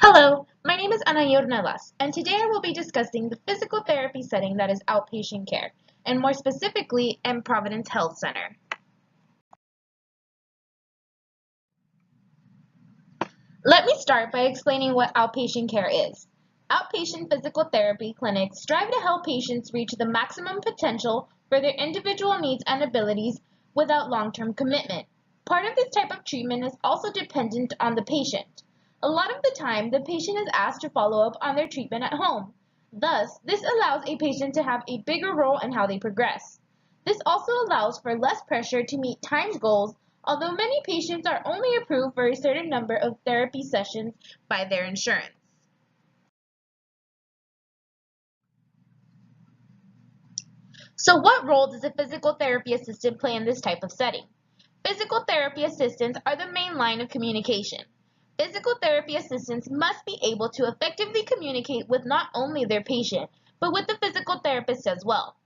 Hello, my name is Ana Yornelas, and today I will be discussing the physical therapy setting that is outpatient care, and more specifically in Providence Health Center. Let me start by explaining what outpatient care is. Outpatient physical therapy clinics strive to help patients reach the maximum potential for their individual needs and abilities without long-term commitment. Part of this type of treatment is also dependent on the patient. A lot of the time, the patient is asked to follow up on their treatment at home. Thus, this allows a patient to have a bigger role in how they progress. This also allows for less pressure to meet timed goals, although many patients are only approved for a certain number of therapy sessions by their insurance. So what role does a physical therapy assistant play in this type of setting? Physical therapy assistants are the main line of communication. Physical therapy assistants must be able to effectively communicate with not only their patient, but with the physical therapist as well.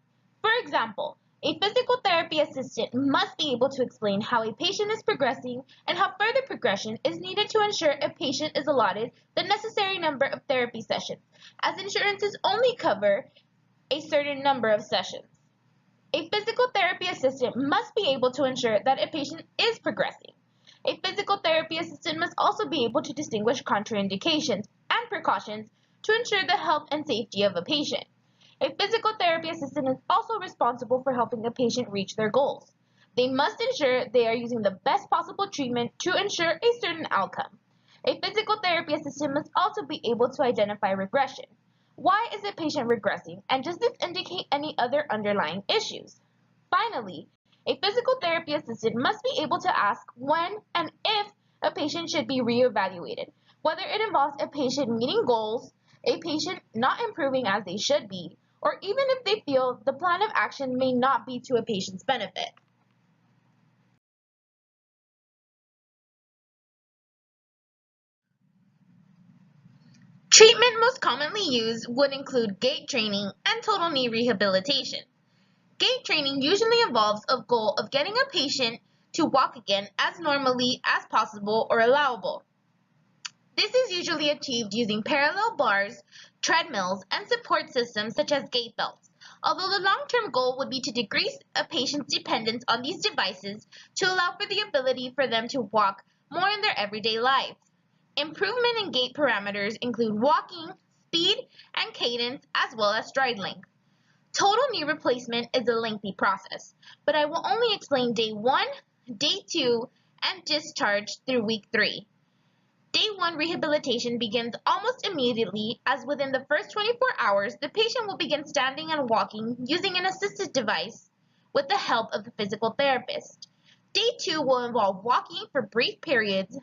For example, a physical therapy assistant must be able to explain how a patient is progressing and how further progression is needed to ensure a patient is allotted the necessary number of therapy sessions, as insurances only cover a certain number of sessions. A physical therapy assistant must be able to ensure that a patient is progressing. A physical therapy assistant must also be able to distinguish contraindications and precautions to ensure the health and safety of a patient. A physical therapy assistant is also responsible for helping a patient reach their goals. They must ensure they are using the best possible treatment to ensure a certain outcome. A physical therapy assistant must also be able to identify regression. Why is a patient regressing, and does this indicate any other underlying issues? Finally, a physical therapy assistant must be able to ask when and if a patient should be reevaluated, whether it involves a patient meeting goals, a patient not improving as they should be, or even if they feel the plan of action may not be to a patient's benefit. Treatment most commonly used would include gait training and total knee rehabilitation. Gait training usually involves a goal of getting a patient to walk again as normally as possible or allowable. This is usually achieved using parallel bars, treadmills, and support systems such as gait belts, although the long-term goal would be to decrease a patient's dependence on these devices to allow for the ability for them to walk more in their everyday lives. Improvement in gait parameters include walking, speed, and cadence, as well as stride length. Total knee replacement is a lengthy process, but I will only explain day 1, day 2, and discharge through week 3. Day 1 rehabilitation begins almost immediately, as within the first 24 hours, the patient will begin standing and walking using an assisted device with the help of the physical therapist. Day 2 will involve walking for brief periods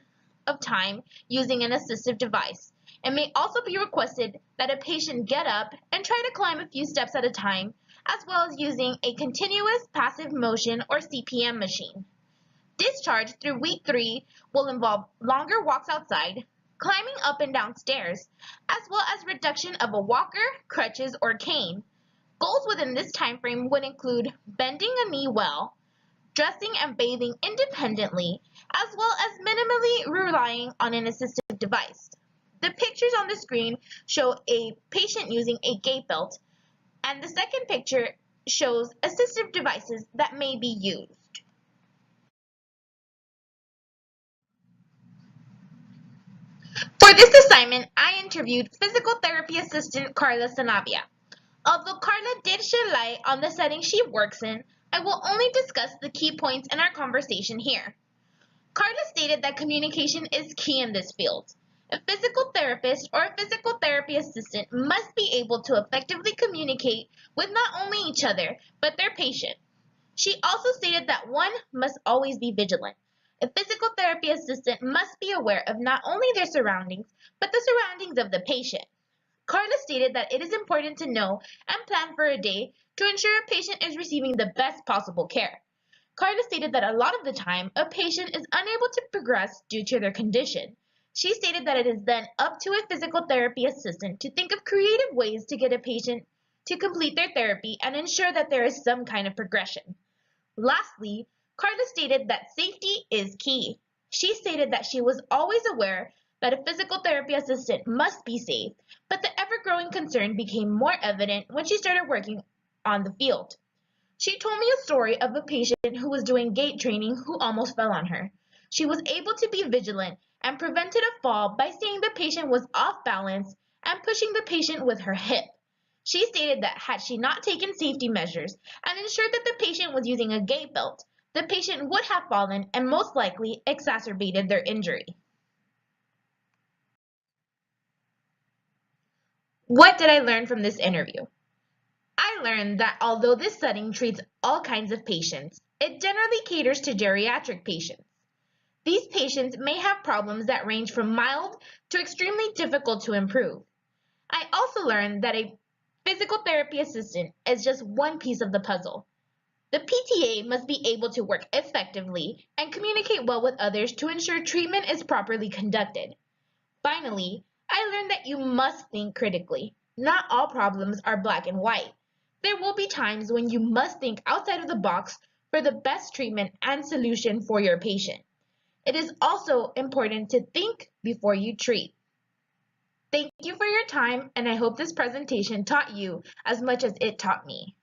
of time using an assistive device. It may also be requested that a patient get up and try to climb a few steps at a time, as well as using a continuous passive motion or CPM machine. Discharge through week 3 will involve longer walks outside, climbing up and down stairs, as well as reduction of a walker, crutches, or cane. Goals within this time frame would include bending a knee well, dressing and bathing independently, as well as minimally relying on an assistive device. The pictures on the screen show a patient using a gait belt, and the second picture shows assistive devices that may be used. For this assignment, I interviewed physical therapy assistant Carla Sanabia. Although Carla did shed light on the setting she works in, I will only discuss the key points in our conversation here. Carla stated that communication is key in this field. A physical therapist or a physical therapy assistant must be able to effectively communicate with not only each other, but their patient. She also stated that one must always be vigilant. A physical therapy assistant must be aware of not only their surroundings, but the surroundings of the patient. Carla stated that it is important to know and plan for a day to ensure a patient is receiving the best possible care. Carla stated that a lot of the time, a patient is unable to progress due to their condition. She stated that it is then up to a physical therapy assistant to think of creative ways to get a patient to complete their therapy and ensure that there is some kind of progression. Lastly, Carla stated that safety is key. She stated that she was always aware that a physical therapy assistant must be safe, but the ever-growing concern became more evident when she started working on the field. She told me a story of a patient who was doing gait training who almost fell on her. She was able to be vigilant and prevented a fall by seeing the patient was off balance and pushing the patient with her hip. She stated that had she not taken safety measures and ensured that the patient was using a gait belt, the patient would have fallen and most likely exacerbated their injury. What did I learn from this interview? I learned that although this setting treats all kinds of patients, it generally caters to geriatric patients. These patients may have problems that range from mild to extremely difficult to improve. I also learned that a physical therapy assistant is just one piece of the puzzle. The PTA must be able to work effectively and communicate well with others to ensure treatment is properly conducted. Finally, I learned that you must think critically. Not all problems are black and white. There will be times when you must think outside of the box for the best treatment and solution for your patient. It is also important to think before you treat. Thank you for your time, and I hope this presentation taught you as much as it taught me.